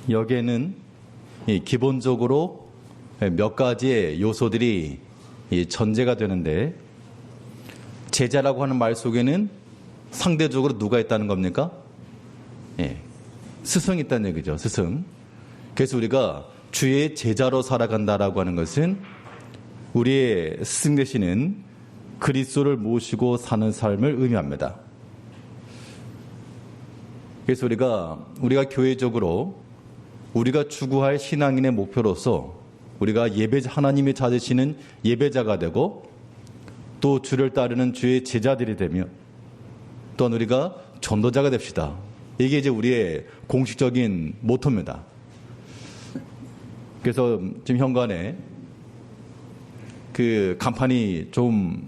여기에는 기본적으로 몇 가지의 요소들이 전제가 되는데, 제자라고 하는 말 속에는 상대적으로 누가 있다는 겁니까? 스승이 있다는 얘기죠. 스승. 그래서 우리가 주의 제자로 살아간다라고 하는 것은 우리의 스승 되시는 그리스도를 모시고 사는 삶을 의미합니다. 그래서 우리가 교회적으로 우리가 추구할 신앙인의 목표로서 우리가 하나님이 찾으시는 예배자가 되고, 또 주를 따르는 주의 제자들이 되며, 또한 우리가 전도자가 됩시다. 이게 이제 우리의 공식적인 모토입니다. 그래서 지금 현관에 그 간판이 좀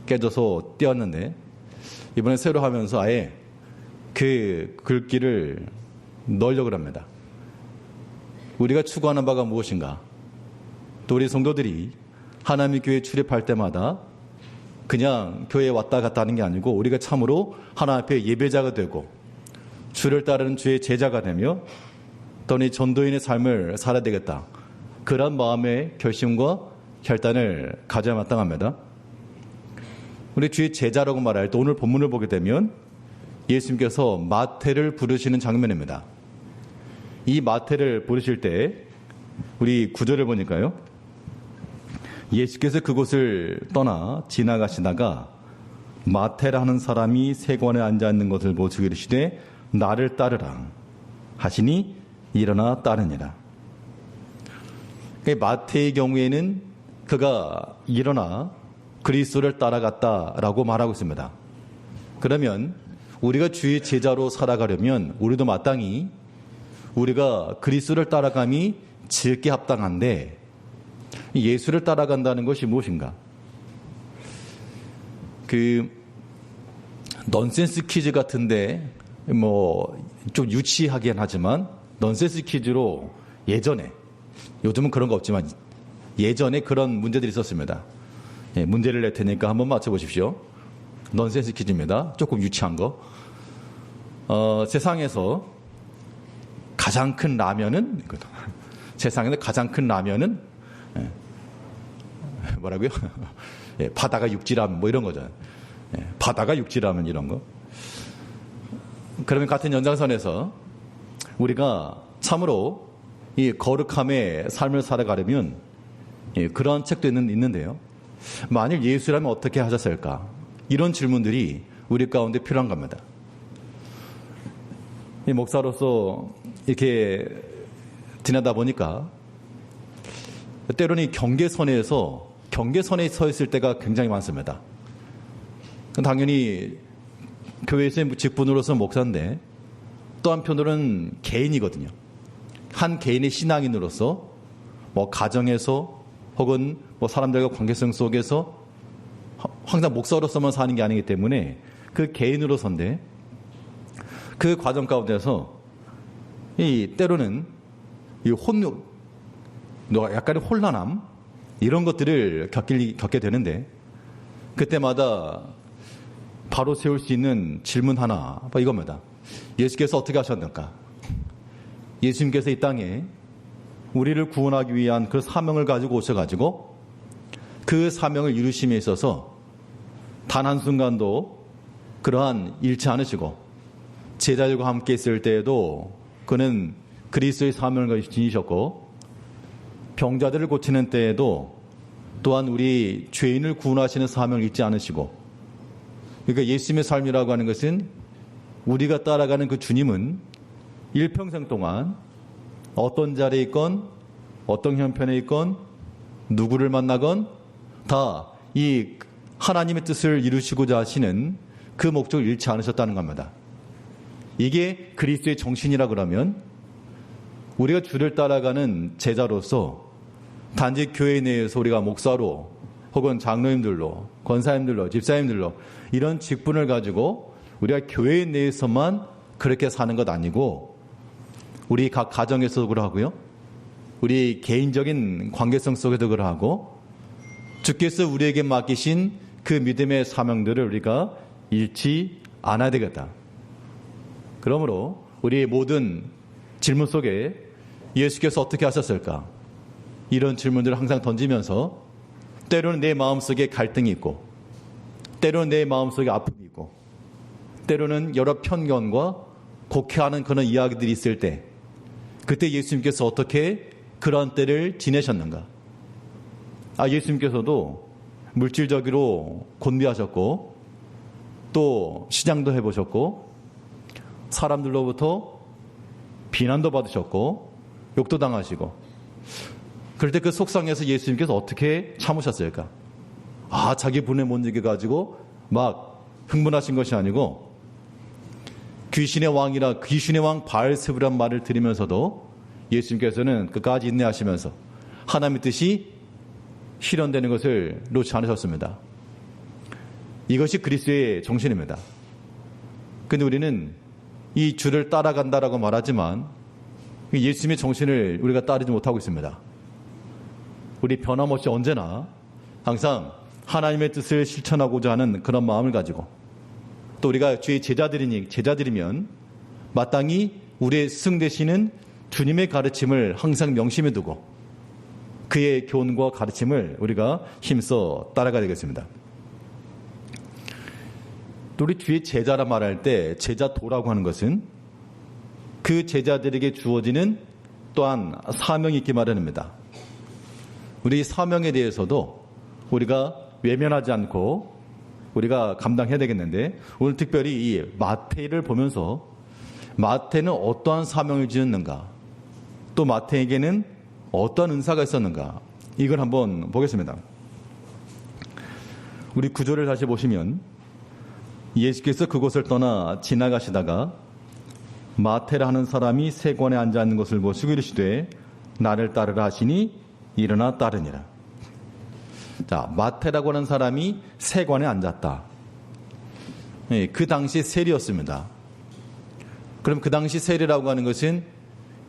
깨져서 띄었는데, 이번에 새로 하면서 아예 그 글귀를 넣으려고 합니다. 우리가 추구하는 바가 무엇인가? 또 우리 성도들이 하나님의 교회에 출입할 때마다 그냥 교회에 왔다 갔다 하는 게 아니고, 우리가 참으로 하나님 앞에 예배자가 되고 주를 따르는 주의 제자가 되며, 또는 전도인의 삶을 살아야 되겠다. 그런 마음의 결심과 결단을 가져야 마땅합니다. 우리 주의 제자라고 말할 때 오늘 본문을 보게 되면 예수님께서 마태를 부르시는 장면입니다. 이 마태를 부르실 때 우리 구절을 보니까요, 예수께서 그곳을 떠나 지나가시다가 마태라는 사람이 세관에 앉아있는 것을 보시고 이르시되 나를 따르라 하시니 일어나 따르니라. 마태의 경우에는 그가 일어나 그리스도를 따라갔다라고 말하고 있습니다. 그러면 우리가 주의 제자로 살아가려면 우리도 마땅히 우리가 그리스도를 따라감이 지극히 합당한데, 예수를 따라간다는 것이 무엇인가? 그 넌센스 퀴즈 같은데 좀 유치하긴 하지만 넌센스 퀴즈로 예전에, 요즘은 그런 거 없지만 예전에 그런 문제들이 있었습니다. 문제를 낼 테니까 한번 맞춰보십시오. 넌센스 퀴즈입니다. 조금 유치한 거. 세상에서 가장 큰 라면은 세상에서 가장 큰 라면은 뭐라고요? 바다가 육지라면 이런 거잖아요. 바다가 육지라면 이런 거. 그러면 같은 연장선에서 우리가 참으로 이 거룩함의 삶을 살아가려면 그런 책도 있는데요. 만일 예수라면 어떻게 하셨을까? 이런 질문들이 우리 가운데 필요한 겁니다. 이 목사로서 이렇게 지내다 보니까 때로는 이 경계선에 서 있을 때가 굉장히 많습니다. 당연히 교회에서의 직분으로서 목사인데, 또 한편으로는 개인이거든요. 한 개인의 신앙인으로서 가정에서 혹은 사람들과 관계성 속에서 항상 목사로서만 사는 게 아니기 때문에 그 개인으로서인데, 그 과정 가운데서 때로는 약간의 혼란함, 이런 것들을 겪게 되는데, 그때마다 바로 세울 수 있는 질문 하나, 이겁니다. 예수께서 어떻게 하셨는가? 예수님께서 이 땅에 우리를 구원하기 위한 그 사명을 가지고 오셔가지고 그 사명을 이루심에 있어서 단 한순간도 그러한 잃지 않으시고, 제자들과 함께 있을 때에도 그는 그리스도의 사명을 지니셨고, 병자들을 고치는 때에도 또한 우리 죄인을 구원하시는 사명을 잊지 않으시고, 그러니까 예수님의 삶이라고 하는 것은 우리가 따라가는 그 주님은 일평생 동안 어떤 자리에 있건 어떤 형편에 있건 누구를 만나건 다 이 하나님의 뜻을 이루시고자 하시는 그 목적을 잃지 않으셨다는 겁니다. 이게 그리스도의 정신이라 그러면 우리가 주를 따라가는 제자로서 단지 교회 내에서 우리가 목사로 혹은 장로님들로, 권사님들로, 집사님들로 이런 직분을 가지고 우리가 교회 내에서만 그렇게 사는 것 아니고, 우리 각 가정에서도 그러하고요, 우리 개인적인 관계성 속에도 그러하고, 주께서 우리에게 맡기신 그 믿음의 사명들을 우리가 잃지 않아야 되겠다. 그러므로 우리의 모든 질문 속에 예수께서 어떻게 하셨을까? 이런 질문들을 항상 던지면서 때로는 내 마음속에 갈등이 있고 때로는 내 마음속에 아픔이 있고 때로는 여러 편견과 곡해하는 그런 이야기들이 있을 때 그때 예수님께서 어떻게 그런 때를 지내셨는가? 예수님께서도 물질적으로 곤비하셨고 또 시장도 해보셨고 사람들로부터 비난도 받으셨고 욕도 당하시고 그럴 때 그 속상해서 예수님께서 어떻게 참으셨을까? 자기 분에 못 이겨가지고 막 흥분하신 것이 아니고 귀신의 왕 바알세불이란 말을 들으면서도 예수님께서는 끝까지 인내하시면서 하나님의 뜻이 실현되는 것을 놓지 않으셨습니다. 이것이 그리스도의 정신입니다. 근데 우리는 이 주를 따라간다라고 말하지만 예수님의 정신을 우리가 따르지 못하고 있습니다. 우리 변함없이 언제나 항상 하나님의 뜻을 실천하고자 하는 그런 마음을 가지고 또 우리가 주의 제자들이면 마땅히 우리의 스승 되시는 주님의 가르침을 항상 명심해 두고 그의 교훈과 가르침을 우리가 힘써 따라가야 되겠습니다. 또 우리 주의 제자라 말할 때 제자도라고 하는 것은 그 제자들에게 주어지는 또한 사명이 있기 마련입니다. 우리 사명에 대해서도 우리가 외면하지 않고 우리가 감당해야 되겠는데 오늘 특별히 이 마태를 보면서 마태는 어떠한 사명을 지었는가 또 마태에게는 어떠한 은사가 있었는가 이걸 한번 보겠습니다. 우리 구절을 다시 보시면 예수께서 그곳을 떠나 지나가시다가 마태라 하는 사람이 세관에 앉아 있는 것을 보시고 이르시되 나를 따르라 하시니 일어나 따르니라. 자, 마태라고 하는 사람이 세관에 앉았다. 그 당시 세리였습니다. 그럼 그 당시 세리라고 하는 것은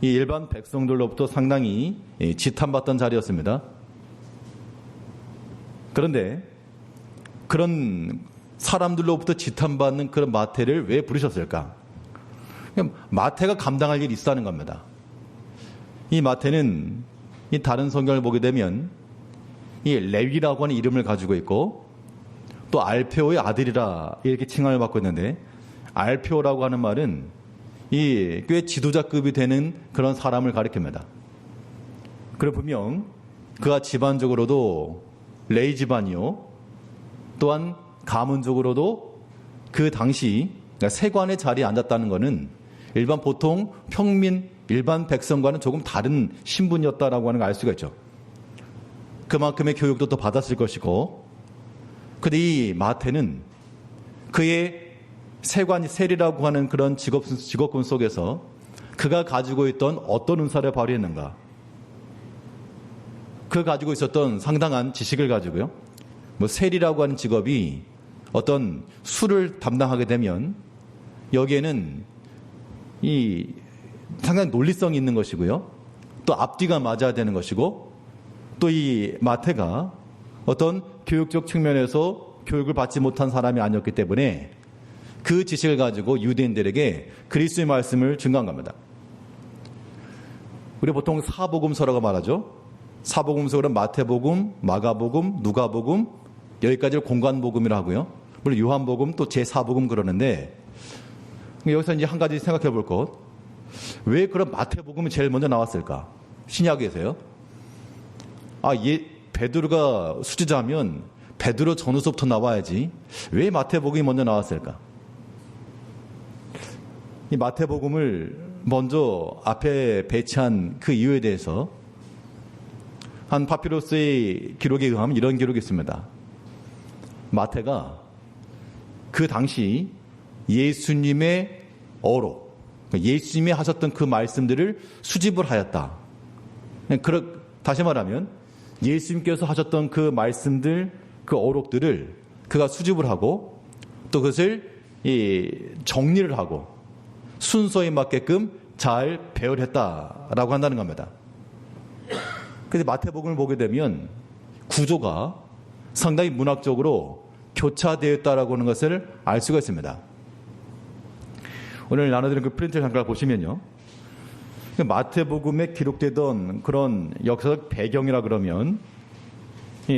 이 일반 백성들로부터 상당히 지탄받던 자리였습니다. 그런데 그런 사람들로부터 지탄받는 그런 마태를 왜 부르셨을까? 마태가 감당할 일이 있다는 겁니다. 이 마태는 이 다른 성경을 보게 되면 이 레위라고 하는 이름을 가지고 있고 또 알페오의 아들이라 이렇게 칭함을 받고 있는데 알페오라고 하는 말은 이 꽤 지도자급이 되는 그런 사람을 가리킵니다. 그래 분명 그가 집안적으로도 레위 집안이요 또한 가문적으로도 그 당시 그러니까 세관의 자리에 앉았다는 것은 일반 보통 평민 일반 백성과는 조금 다른 신분이었다라고 하는 걸 알 수가 있죠. 그만큼의 교육도 또 받았을 것이고 근데 이 마태는 그의 세리라고 하는 그런 직업군 속에서 그가 가지고 있던 어떤 은사를 발휘했는가 그가 가지고 있었던 상당한 지식을 가지고요 세리라고 하는 직업이 어떤 수를 담당하게 되면 여기에는 이 상당히 논리성이 있는 것이고요 또 앞뒤가 맞아야 되는 것이고 또 이 마태가 어떤 교육적 측면에서 교육을 받지 못한 사람이 아니었기 때문에 그 지식을 가지고 유대인들에게 그리스도의 말씀을 증거한 겁니다. 우리 보통 사복음서라고 말하죠. 사복음서는 마태복음, 마가복음, 누가복음 여기까지를 공관복음이라고 하고요. 물론 요한복음 또 제4복음 그러는데 여기서 이제 한 가지 생각해 볼 것. 왜 그런 마태복음이 제일 먼저 나왔을까? 신약에서요. 베드로가 수지자면 베드로 전후서부터 나와야지. 왜 마태복음이 먼저 나왔을까? 이 마태복음을 먼저 앞에 배치한 그 이유에 대해서 한 파피루스의 기록에 의하면 이런 기록이 있습니다. 마태가 그 당시 예수님의 어록, 예수님이 하셨던 그 말씀들을 수집을 하였다. 다시 말하면 예수님께서 하셨던 그 말씀들, 그 어록들을 그가 수집을 하고 또 그것을 정리를 하고 순서에 맞게끔 잘 배열했다라고 한다는 겁니다. 그런데 마태복음을 보게 되면 구조가 상당히 문학적으로 교차되었다라고 하는 것을 알 수가 있습니다. 오늘 나눠드린 그 프린트 잠깐 보시면요. 마태복음에 기록되던 그런 역사적 배경이라 그러면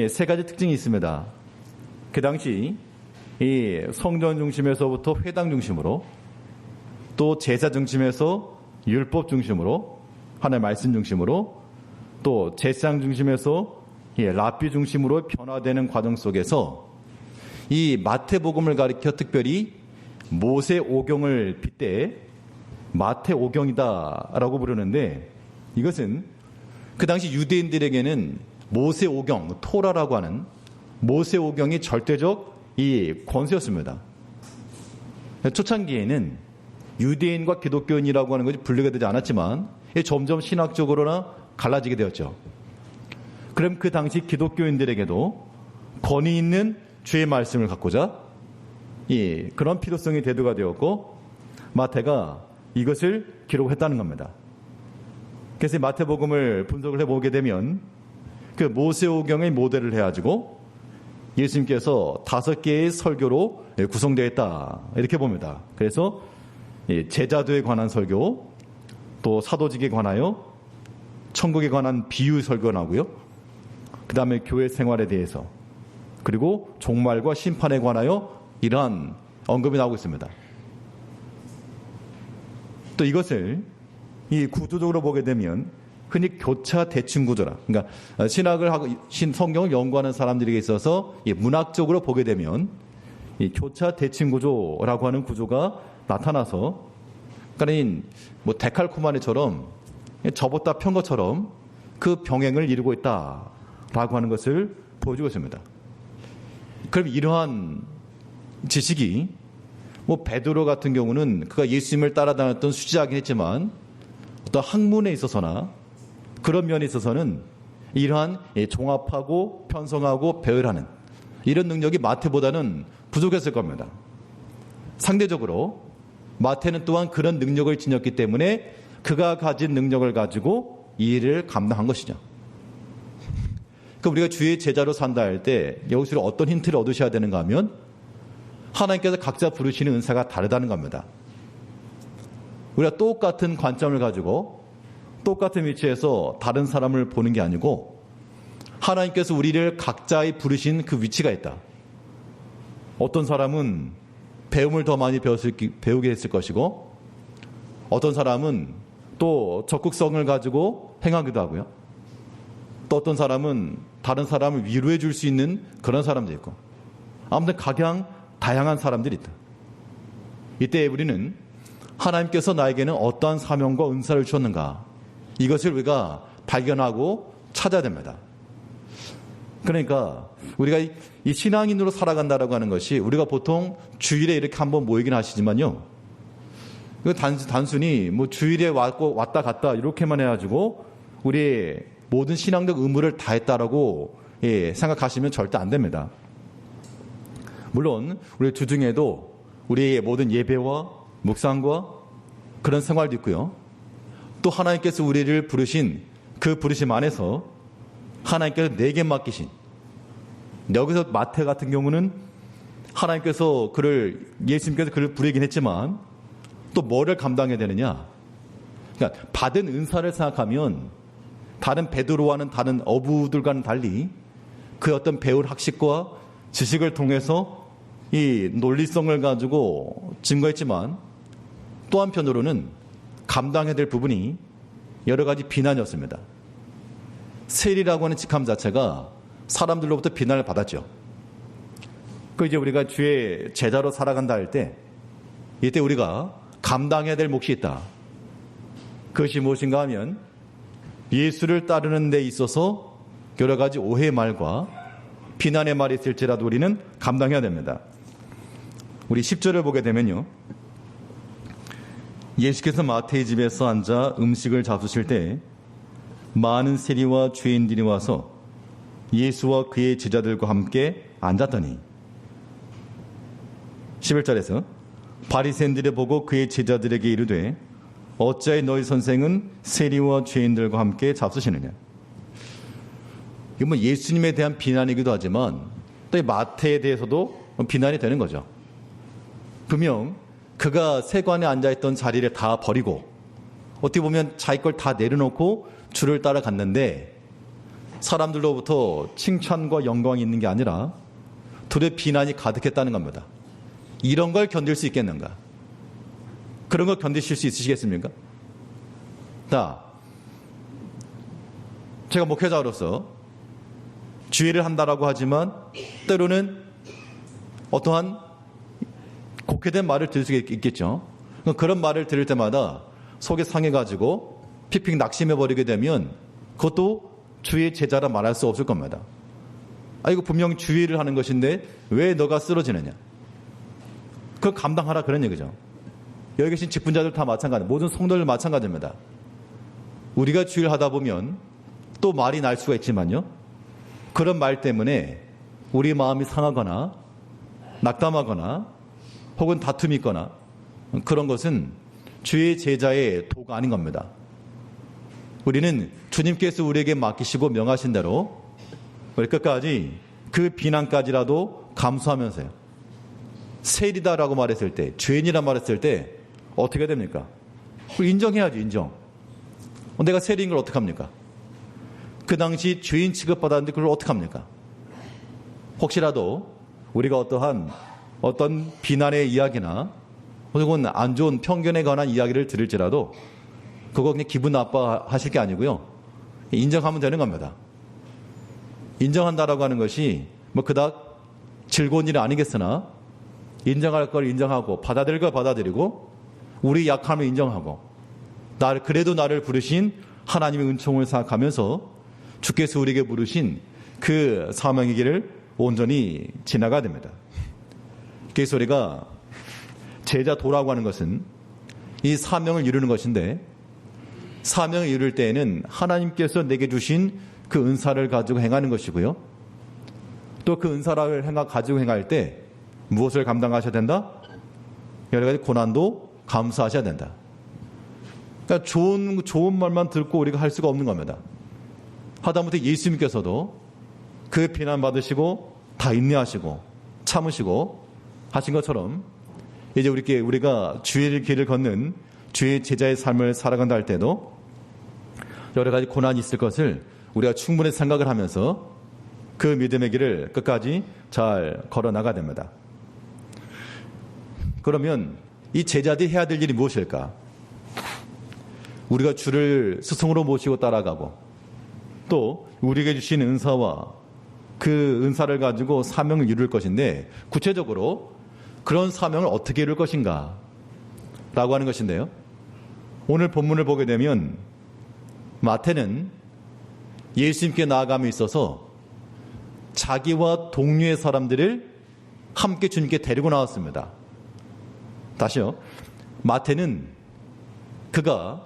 세 가지 특징이 있습니다. 그 당시 이 성전 중심에서부터 회당 중심으로, 또 제사 중심에서 율법 중심으로, 하나님의 말씀 중심으로, 또 제사장 중심에서 랍비 중심으로 변화되는 과정 속에서 이 마태복음을 가리켜 특별히 모세오경을 빗대 마태오경이다라고 부르는데, 이것은 그 당시 유대인들에게는 모세오경, 토라라고 하는 모세오경이 절대적 이 권세였습니다. 초창기에는 유대인과 기독교인이라고 하는 것이 분리가 되지 않았지만 점점 신학적으로나 갈라지게 되었죠. 그럼 그 당시 기독교인들에게도 권위 있는 주의 말씀을 갖고자 그런 필요성이 대두가 되었고, 마태가 이것을 기록했다는 겁니다. 그래서 마태복음을 분석을 해보게 되면 그 모세오경의 모델을 해가지고 예수님께서 5개의 설교로 구성되어 있다, 이렇게 봅니다. 그래서 제자도에 관한 설교, 또 사도직에 관하여, 천국에 관한 비유 설교가 나오고요. 그 다음에 교회 생활에 대해서, 그리고 종말과 심판에 관하여 이러한 언급이 나오고 있습니다. 또 이것을 이 구조적으로 보게 되면 흔히 교차 대칭 구조라, 그러니까 신학을 하고 성경을 연구하는 사람들에게 있어서 문학적으로 보게 되면 이 교차 대칭 구조라고 하는 구조가 나타나서, 그러니까 뭐 데칼코마니처럼 접었다 편 것처럼 그 병행을 이루고 있다라고 하는 것을 보여주고 있습니다. 그럼 이러한 지식이 뭐 베드로 같은 경우는 그가 예수님을 따라다녔던 수지자긴 했지만 어떤 학문에 있어서나 그런 면에 있어서는 이러한 종합하고 편성하고 배열하는 이런 능력이 마태보다는 부족했을 겁니다. 상대적으로 마태는 또한 그런 능력을 지녔기 때문에 그가 가진 능력을 가지고 이 일을 감당한 것이죠. 그러니까 우리가 주의 제자로 산다 할 때 여기서 어떤 힌트를 얻으셔야 되는가 하면, 하나님께서 각자 부르시는 은사가 다르다는 겁니다. 우리가 똑같은 관점을 가지고 똑같은 위치에서 다른 사람을 보는 게 아니고, 하나님께서 우리를 각자의 부르신 그 위치가 있다. 어떤 사람은 배움을 더 많이 배우게 했을 것이고, 어떤 사람은 또 적극성을 가지고 행하기도 하고요. 또 어떤 사람은 다른 사람을 위로해 줄 수 있는 그런 사람도 있고, 아무튼 각양 다양한 사람들이 있다. 이때 우리는 하나님께서 나에게는 어떠한 사명과 은사를 주었는가, 이것을 우리가 발견하고 찾아야 됩니다. 그러니까 우리가 이 신앙인으로 살아간다라고 하는 것이, 우리가 보통 주일에 이렇게 한번 모이긴 하시지만요, 단순히 뭐 주일에 왔다 갔다 이렇게만 해가지고 우리의 모든 신앙적 의무를 다했다라고 생각하시면 절대 안 됩니다. 물론 우리 주중에도 우리의 모든 예배와 묵상과 그런 생활도 있고요. 또 하나님께서 우리를 부르신 그 부르심 안에서 하나님께서 내게 맡기신, 여기서 마태 같은 경우는 하나님께서 예수님께서 그를 부르긴 했지만 또 뭐를 감당해야 되느냐, 그러니까 받은 은사를 생각하면 다른 베드로와는 다른 어부들과는 달리 그 어떤 배울 학식과 지식을 통해서 이 논리성을 가지고 증거했지만, 또 한편으로는 감당해야 될 부분이 여러 가지 비난이었습니다. 세리라고 하는 직함 자체가 사람들로부터 비난을 받았죠. 이제 우리가 주의 제자로 살아간다 할 때, 이때 우리가 감당해야 될 몫이 있다. 그것이 무엇인가 하면, 예수를 따르는 데 있어서 여러 가지 오해의 말과 비난의 말이 있을지라도 우리는 감당해야 됩니다. 우리 10절을 보게 되면요, 예수께서 마태의 집에서 앉아 음식을 잡수실 때 많은 세리와 죄인들이 와서 예수와 그의 제자들과 함께 앉았더니, 11절에서 바리새인들이 보고 그의 제자들에게 이르되 어찌하여 너희 선생은 세리와 죄인들과 함께 잡수시느냐. 이건 뭐 예수님에 대한 비난이기도 하지만 또 마태에 대해서도 비난이 되는 거죠. 분명 그가 세관에 앉아있던 자리를 다 버리고 어떻게 보면 자기 걸 다 내려놓고 주를 따라갔는데 사람들로부터 칭찬과 영광이 있는 게 아니라 둘의 비난이 가득했다는 겁니다. 이런 걸 견딜 수 있겠는가? 그런 걸 견디실 수 있으시겠습니까? 자, 제가 목회자로서 주의를 한다라고 하지만 때로는 어떠한 곡해된 말을 들을 수 있겠죠. 그런 말을 들을 때마다 속이 상해가지고 피픽 낙심해버리게 되면 그것도 주의 제자라 말할 수 없을 겁니다. 이거 분명 주의를 하는 것인데 왜 너가 쓰러지느냐. 그걸 감당하라 그런 얘기죠. 여기 계신 직분자들 다 마찬가지, 모든 성도들 마찬가지입니다. 우리가 주의를 하다 보면 또 말이 날 수가 있지만요. 그런 말 때문에 우리 마음이 상하거나 낙담하거나 혹은 다툼이 있거나 그런 것은 주의 제자의 도가 아닌 겁니다. 우리는 주님께서 우리에게 맡기시고 명하신 대로 우리 끝까지 그 비난까지라도 감수하면서요. 세리다라고 말했을 때, 죄인이라 말했을 때 어떻게 됩니까? 인정해야죠. 인정. 내가 세리인 걸 어떡합니까? 그 당시 죄인 취급받았는데 그걸 어떡합니까? 혹시라도 우리가 어떤 비난의 이야기나 혹은 안 좋은 편견에 관한 이야기를 들을지라도 그거 그냥 기분 나빠하실 게 아니고요. 인정하면 되는 겁니다. 인정한다라고 하는 것이 그닥 즐거운 일은 아니겠으나 인정할 걸 인정하고 받아들일 걸 받아들이고 우리 약함을 인정하고 그래도 나를 부르신 하나님의 은총을 생각하면서 주께서 우리에게 부르신 그 사명의 길을 온전히 지나가야 됩니다. 그래서 우리가 제자 도라고 하는 것은 이 사명을 이루는 것인데 사명을 이룰 때에는 하나님께서 내게 주신 그 은사를 가지고 행하는 것이고요. 또 그 은사를 가지고 행할 때 무엇을 감당하셔야 된다? 여러 가지 고난도 감수하셔야 된다. 그러니까 좋은 말만 듣고 우리가 할 수가 없는 겁니다. 하다못해 예수님께서도 그 비난받으시고 다 인내하시고 참으시고 하신 것처럼 이제 우리가 주의 길을 걷는 주의 제자의 삶을 살아간다 할 때도 여러 가지 고난이 있을 것을 우리가 충분히 생각을 하면서 그 믿음의 길을 끝까지 잘 걸어나가야 됩니다. 그러면 이 제자들이 해야 될 일이 무엇일까? 우리가 주를 스승으로 모시고 따라가고 또 우리에게 주신 은사와 그 은사를 가지고 사명을 이룰 것인데 구체적으로 그런 사명을 어떻게 이룰 것인가 라고 하는 것인데요. 오늘 본문을 보게 되면 마태는 예수님께 나아감에 있어서 자기와 동료의 사람들을 함께 주님께 데리고 나왔습니다. 다시요. 마태는 그가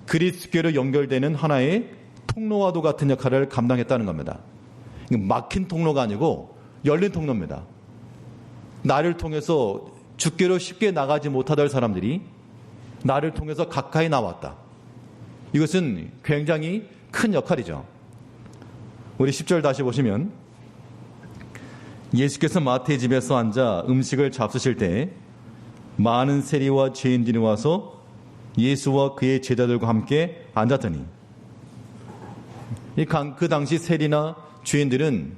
그리스도께로 연결되는 하나의 통로와도 같은 역할을 감당했다는 겁니다. 막힌 통로가 아니고 열린 통로입니다. 나를 통해서 주께로 쉽게 나가지 못하던 사람들이 나를 통해서 가까이 나왔다. 이것은 굉장히 큰 역할이죠. 우리 10절 다시 보시면 예수께서 마태의 집에서 앉아 음식을 잡수실 때 많은 세리와 죄인들이 와서 예수와 그의 제자들과 함께 앉았더니 그 당시 세리나 죄인들은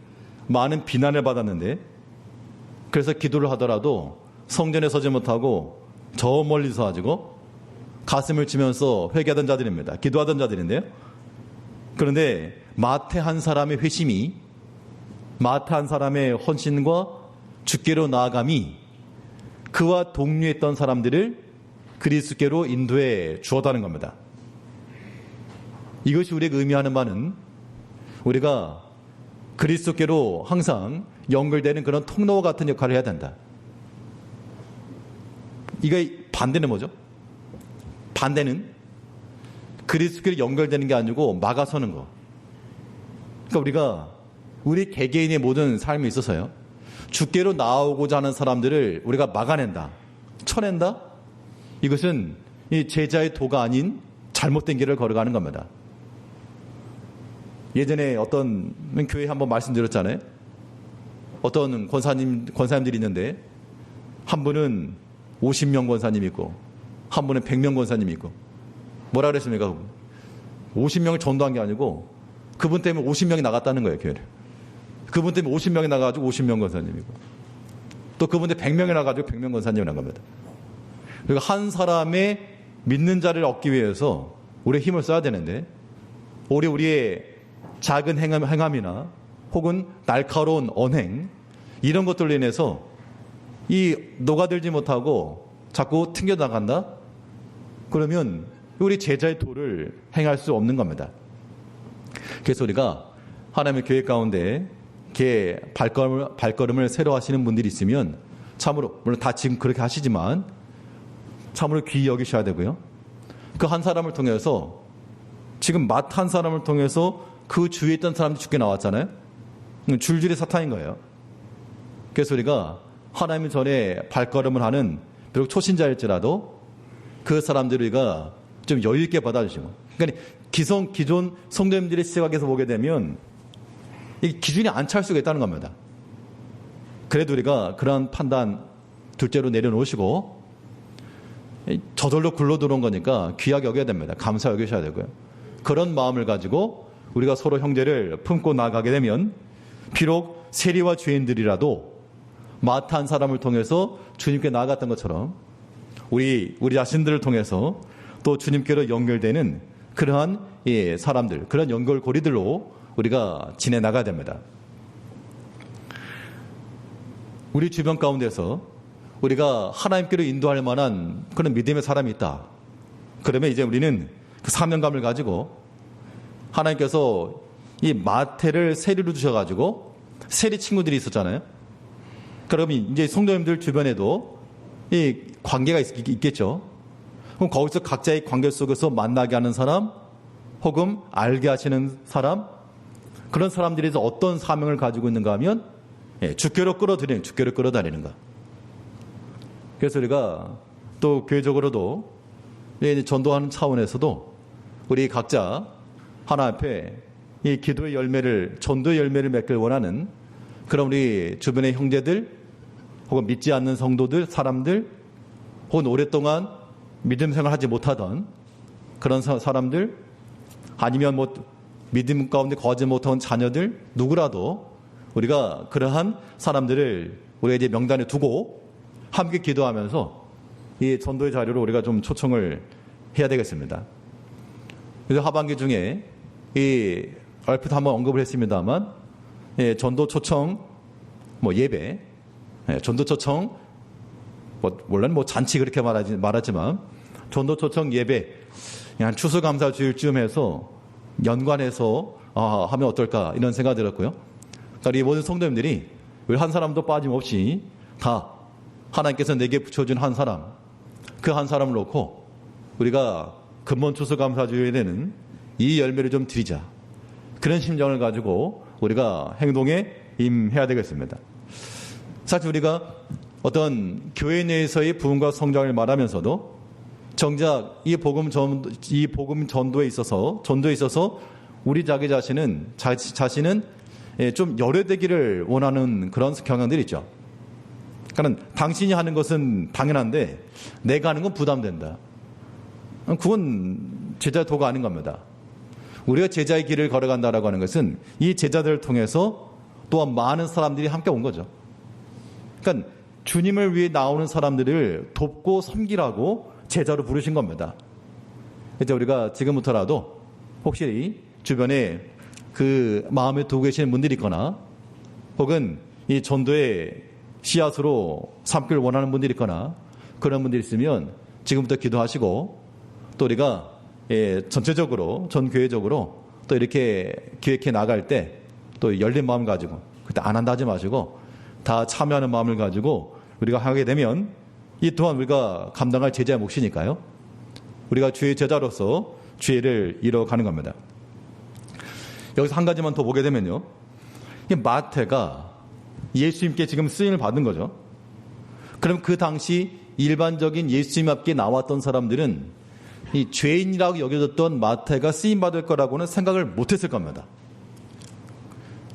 많은 비난을 받았는데 그래서 기도를 하더라도 성전에 서지 못하고 저 멀리서 가지고 가슴을 치면서 회개하던 자들입니다. 기도하던 자들인데요. 그런데 마태 한 사람의 회심이 마태 한 사람의 헌신과 주께로 나아감이 그와 동료했던 사람들을 그리스도께로 인도해 주었다는 겁니다. 이것이 우리에게 의미하는 바는 우리가 그리스도께로 항상 연결되는 그런 통로와 같은 역할을 해야 된다. 이게 반대는 뭐죠? 반대는 그리스도께로 연결되는 게 아니고 막아서는 거. 그러니까 우리가 우리 개개인의 모든 삶에 있어서요. 주께로 나오고자 하는 사람들을 우리가 막아낸다. 쳐낸다? 이것은 이 제자의 도가 아닌 잘못된 길을 걸어가는 겁니다. 예전에 어떤 교회에 한번 말씀드렸잖아요. 어떤 권사님들이 있는데 한 분은 50명 권사님이 있고 한 분은 100명 권사님이 있고 뭐라 그랬습니까? 50명을 전도한 게 아니고 그분 때문에 50명이 나갔다는 거예요, 교회를. 그분 때문에 50명이 나가가지고 50명 권사님이고 또 그분 때문에 100명이 나가가지고 100명 권사님이 나간 겁니다. 그리고 한 사람의 믿는 자를 얻기 위해서 우리의 힘을 써야 되는데 우리의 작은 행함이나 혹은 날카로운 언행 이런 것들로 인해서 이 녹아들지 못하고 자꾸 튕겨나간다? 그러면 우리 제자의 도를 행할 수 없는 겁니다. 그래서 우리가 하나님의 교회 가운데 이렇게 발걸음을 새로 하시는 분들이 있으면 참으로 물론 다 지금 그렇게 하시지만 참으로 귀히 여기셔야 되고요. 그 한 사람을 통해서 지금 맏 한 사람을 통해서 그 주위에 있던 사람들이 죽게 나왔잖아요. 줄줄이 사탄인 거예요. 그래서 우리가 하나님 전에 발걸음을 하는 비록 초신자일지라도 그 사람들을 우리가 좀 여유 있게 받아주시고 그러니까 기존 성도님들의 시각에서 보게 되면 이 기준이 안 찰 수가 있다는 겁니다. 그래도 우리가 그런 판단 둘째로 내려놓으시고 저절로 굴러 들어온 거니까 귀하게 여겨야 됩니다. 감사 여기셔야 되고요. 그런 마음을 가지고 우리가 서로 형제를 품고 나가게 되면 비록 세리와 죄인들이라도 마탄 사람을 통해서 주님께 나아갔던 것처럼 우리 자신들을 통해서 또 주님께로 연결되는 그러한 사람들, 그런 연결고리들로 우리가 지내나가야 됩니다. 우리 주변 가운데서 우리가 하나님께로 인도할 만한 그런 믿음의 사람이 있다. 그러면 이제 우리는 그 사명감을 가지고 하나님께서 이 마태를 세리로 주셔가지고 세리 친구들이 있었잖아요. 그러면 이제 성도님들 주변에도 이 관계가 있겠죠. 그럼 거기서 각자의 관계 속에서 만나게 하는 사람, 혹은 알게 하시는 사람, 그런 사람들이 어떤 사명을 가지고 있는가 하면 주께로 끌어다니는 것. 그래서 우리가 또 교회적으로도 전도하는 차원에서도 우리 각자 하나 앞에 이 기도의 열매를, 전도의 열매를 맺길 원하는 그런 우리 주변의 형제들, 혹은 믿지 않는 성도들, 사람들, 혹은 오랫동안 믿음 생활하지 못하던 그런 사람들, 아니면 믿음 가운데 거하지 못한 자녀들, 누구라도 우리가 그러한 사람들을 우리가 이제 명단에 두고 함께 기도하면서 이 전도의 자료로 우리가 좀 초청을 해야 되겠습니다. 그래서 하반기 중에 얼핏 한번 언급을 했습니다만, 전도 초청, 예배, 전도 초청, 원래는 잔치 그렇게 말하지만, 전도 초청 예배, 한 추수감사 주일쯤 해서 연관해서 하면 어떨까 이런 생각이 들었고요. 그러니까 이 모든 성도님들이 우리 한 사람도 빠짐없이 다 하나님께서 내게 붙여준 한 사람, 그 한 사람을 놓고 우리가 근본 추수감사 주일에는 이 열매를 좀 드리자. 그런 심정을 가지고 우리가 행동에 임해야 되겠습니다. 사실 우리가 어떤 교회 내에서의 부흥과 성장을 말하면서도 정작 이 복음 전도에 있어서 우리 자기 자신은 좀 열애되기를 원하는 그런 경향들이 있죠. 그러니까 당신이 하는 것은 당연한데 내가 하는 건 부담된다. 그건 제자의 도가 아닌 겁니다. 우리가 제자의 길을 걸어간다라고 하는 것은 이 제자들을 통해서 또한 많은 사람들이 함께 온 거죠. 그러니까 주님을 위해 나오는 사람들을 돕고 섬기라고 제자로 부르신 겁니다. 이제 우리가 지금부터라도 혹시 주변에 그 마음에 두고 계시는 분들이 있거나 혹은 이 전도의 씨앗으로 삼기를 원하는 분들이 있거나 그런 분들이 있으면 지금부터 기도하시고 또 우리가 전체적으로 전교회적으로 또 이렇게 기획해 나갈 때 또 열린 마음 가지고 그때 안 한다 하지 마시고 다 참여하는 마음을 가지고 우리가 하게 되면 이 또한 우리가 감당할 제자의 몫이니까요. 우리가 주의 제자로서 주의를 이뤄가는 겁니다. 여기서 한 가지만 더 보게 되면요. 이 마태가 예수님께 지금 쓰임을 받은 거죠. 그럼 그 당시 일반적인 예수님 앞에 나왔던 사람들은 이 죄인이라고 여겨졌던 마태가 쓰임받을 거라고는 생각을 못했을 겁니다.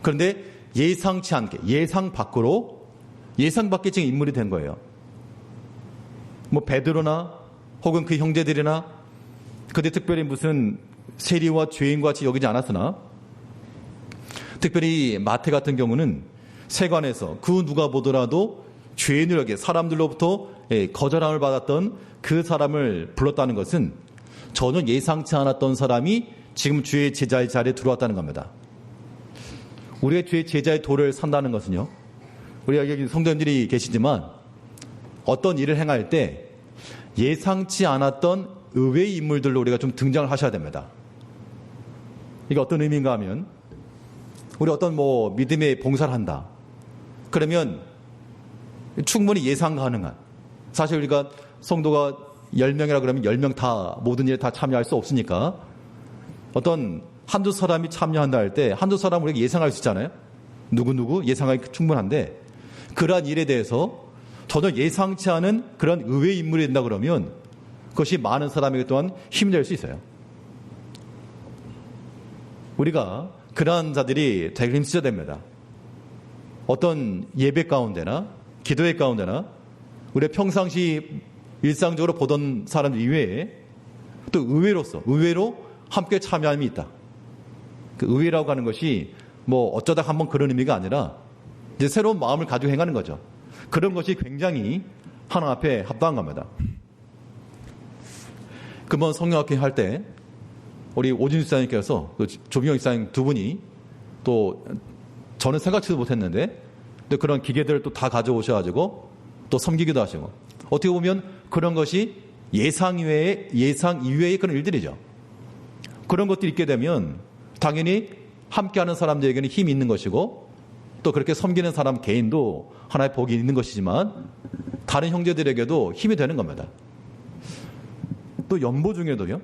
그런데 예상치 않게 예상 밖으로 예상 밖의 지금 인물이 된 거예요. 베드로나 혹은 그 형제들이나 그때 특별히 무슨 세리와 죄인과 같이 여기지 않았으나 특별히 마태 같은 경우는 세관에서 그 누가 보더라도 죄인을 여기 사람들로부터 거절함을 받았던 그 사람을 불렀다는 것은 전혀 예상치 않았던 사람이 지금 주의 제자의 자리에 들어왔다는 겁니다. 우리가 주의 제자의 도를 산다는 것은요, 우리가 여기 성도님들이 계시지만 어떤 일을 행할 때 예상치 않았던 의외의 인물들로 우리가 좀 등장을 하셔야 됩니다. 이게 어떤 의미인가 하면 우리 어떤 믿음의 봉사를 한다. 그러면 충분히 예상 가능한, 사실 우리가 성도가 10명이라 그러면 10명 다 모든 일에 다 참여할 수 없으니까 어떤 한두 사람이 참여한다 할 때 한두 사람 우리가 예상할 수 있잖아요. 누구 예상하기 충분한데 그러한 일에 대해서 전혀 예상치 않은 그런 의외의 인물이 된다 그러면 그것이 많은 사람에게 또한 힘이 될 수 있어요. 우리가 그러한 자들이 되게 힘쓰셔야 됩니다. 어떤 예배 가운데나 기도회 가운데나 우리가 평상시 일상적으로 보던 사람들 이외에 또 의외로 함께 참여함이 있다. 그 의외라고 하는 것이 어쩌다 한번 그런 의미가 아니라 이제 새로운 마음을 가지고 행하는 거죠. 그런 것이 굉장히 하나님 앞에 합당한 겁니다. 금번 성령학회 할 때 우리 오진수 집사님께서 조병영 집사님 두 분이 또 저는 생각지도 못했는데 또 그런 기계들을 또 다 가져오셔가지고 또 섬기기도 하시고 어떻게 보면 그런 것이 예상 이외의 그런 일들이죠. 그런 것들이 있게 되면 당연히 함께하는 사람들에게는 힘이 있는 것이고 또 그렇게 섬기는 사람 개인도 하나의 복이 있는 것이지만 다른 형제들에게도 힘이 되는 겁니다. 또 연보 중에도요.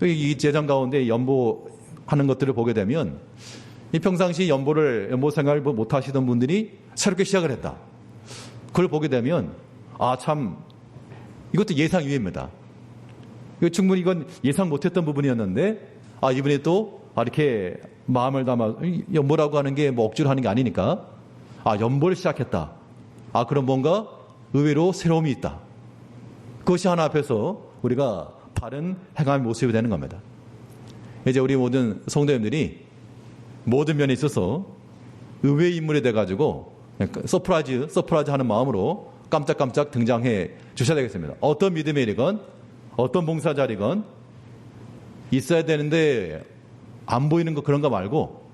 이 제장 가운데 연보하는 것들을 보게 되면 이 평상시 연보 생활을 못 하시던 분들이 새롭게 시작을 했다. 그걸 보게 되면 참 이것도 예상 이외입니다. 충분히 이건 예상 못했던 부분이었는데 이분이 또 이렇게 마음을 담아 연보라고 하는 게 억지로 하는 게 아니니까 연보를 시작했다. 그럼 뭔가 의외로 새로움이 있다. 그것이 하나 앞에서 우리가 바른 행함의 모습이 되는 겁니다. 이제 우리 모든 성도님들이 모든 면에 있어서 의외의 인물이 돼가지고 서프라이즈 하는 마음으로 깜짝깜짝 등장해 주셔야 되겠습니다. 어떤 믿음의 일이건 어떤 봉사 자리건 있어야 되는데 안 보이는 거 그런 거 말고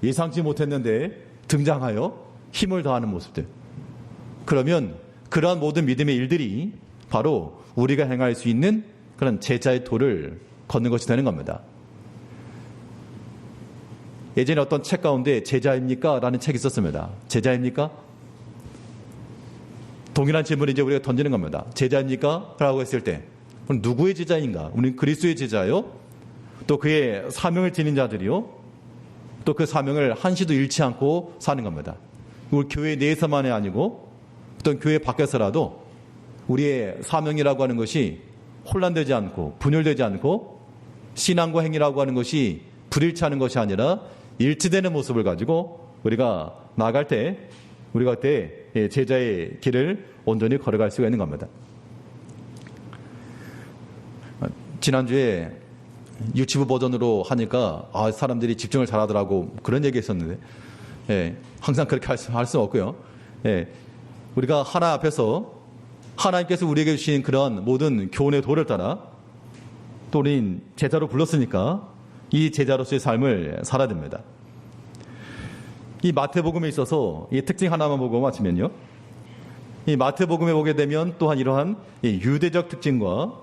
예상치 못했는데 등장하여 힘을 다하는 모습들. 그러면 그러한 모든 믿음의 일들이 바로 우리가 행할 수 있는 그런 제자의 도를 걷는 것이 되는 겁니다. 예전에 어떤 책 가운데 제자입니까? 라는 책이 있었습니다. 제자입니까? 동일한 질문을 이제 우리가 던지는 겁니다. 제자입니까? 라고 했을 때 누구의 제자인가? 우리는 그리스도의 제자요? 또 그의 사명을 지닌 자들이요? 또 그 사명을 한시도 잃지 않고 사는 겁니다. 우리 교회 내에서만이 아니고 어떤 교회 밖에서라도 우리의 사명이라고 하는 것이 혼란되지 않고 분열되지 않고 신앙과 행위라고 하는 것이 불일치 하는 것이 아니라 일치되는 모습을 가지고 우리가 나아갈 때 우리가 그때 제자의 길을 온전히 걸어갈 수가 있는 겁니다. 지난주에 유치부 버전으로 하니까 사람들이 집중을 잘하더라고 그런 얘기 했었는데 항상 그렇게 할 수는 없고요. 우리가 하나 앞에서 하나님께서 우리에게 주신 그런 모든 교훈의 도를 따라 또 우린 제자로 불렀으니까 이 제자로서의 삶을 살아야 됩니다. 이 마태복음에 있어서 이 특징 하나만 보고 마치면요. 이 마태복음에 보게 되면 또한 이러한 유대적 특징과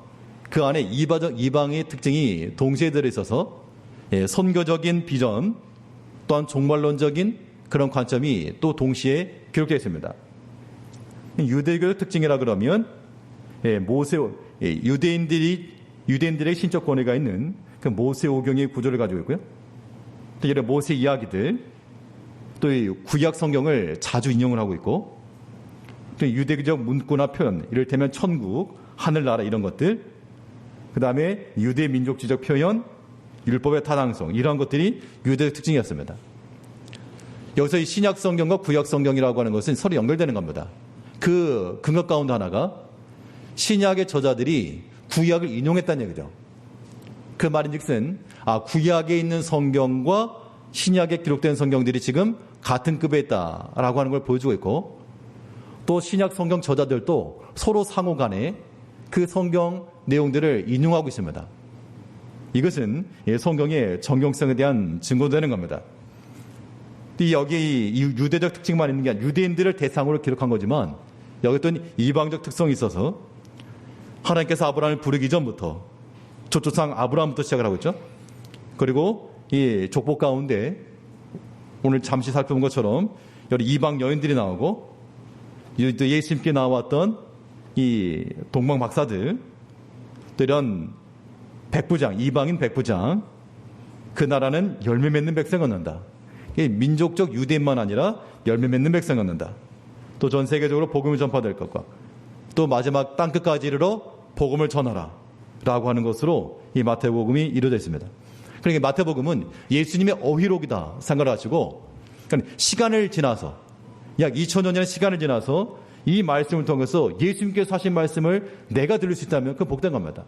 그 안에 이방의 특징이 동시에 들어있어서 선교적인 비전 또한 종말론적인 그런 관점이 또 동시에 기록되어 있습니다. 유대교의 특징이라 그러면 유대인들의 신적 권위가 있는 그 모세오경의 구조를 가지고 있고요. 또 이런 모세 이야기들 또 구약 성경을 자주 인용을 하고 있고 또 유대교적 문구나 표현 이를테면 천국, 하늘나라 이런 것들 그 다음에 유대 민족주의적 표현, 율법의 타당성 이런 것들이 유대의 특징이었습니다. 여기서 이 신약 성경과 구약 성경이라고 하는 것은 서로 연결되는 겁니다. 그 근거 가운데 하나가 신약의 저자들이 구약을 인용했다는 얘기죠. 그 말인즉슨 구약에 있는 성경과 신약에 기록된 성경들이 지금 같은 급에 있다라고 하는 걸 보여주고 있고, 또 신약 성경 저자들도 서로 상호 간에 그 성경 내용들을 인용하고 있습니다. 이것은 성경의 정경성에 대한 증거되는 겁니다. 여기 유대적 특징만 있는 게 아니라 유대인들을 대상으로 기록한 거지만 여기 또 이방적 특성이 있어서 하나님께서 아브라함을 부르기 전부터 조초상 아브라함부터 시작을 하고 있죠. 그리고 이 족보 가운데 오늘 잠시 살펴본 것처럼 여기 이방 여인들이 나오고 예수님께 나왔던 이 동방 박사들, 또 이런 백부장, 이방인 백부장, 그 나라는 열매 맺는 백성을 얻는다. 민족적 유대인만 아니라 열매 맺는 백성을 얻는다. 또 전 세계적으로 복음이 전파될 것과 또 마지막 땅끝까지 이르러 복음을 전하라 라고 하는 것으로 이 마태복음이 이루어져 있습니다. 그러니까 마태복음은 예수님의 어휘록이다 생각을 하시고, 그러니까 시간을 지나서 약 2000년의 시간을 지나서 이 말씀을 통해서 예수님께서 하신 말씀을 내가 들을 수 있다면 그 복된 겁니다.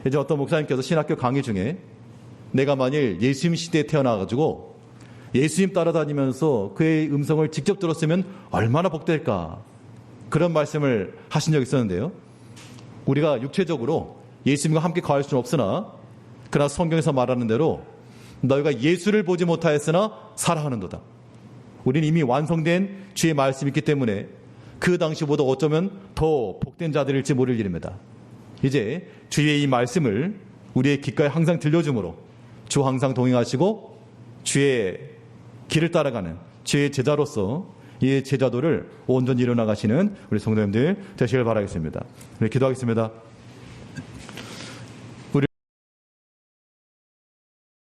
이제 어떤 목사님께서 신학교 강의 중에 내가 만일 예수님 시대에 태어나가지고 예수님 따라다니면서 그의 음성을 직접 들었으면 얼마나 복될까, 그런 말씀을 하신 적이 있었는데요. 우리가 육체적으로 예수님과 함께 거할 수는 없으나 그러나 성경에서 말하는 대로 너희가 예수를 보지 못하였으나 사랑하는도다. 우리는 이미 완성된 주의 말씀이 있기 때문에 그 당시보다 어쩌면 더 복된 자들일지 모를 일입니다. 이제 주의 이 말씀을 우리의 귓가에 항상 들려주므로 주 항상 동행하시고 주의 길을 따라가는 주의 제자로서 이 제자도를 온전히 이뤄나가시는 우리 성도님들 되시길 바라겠습니다. 네, 기도하겠습니다.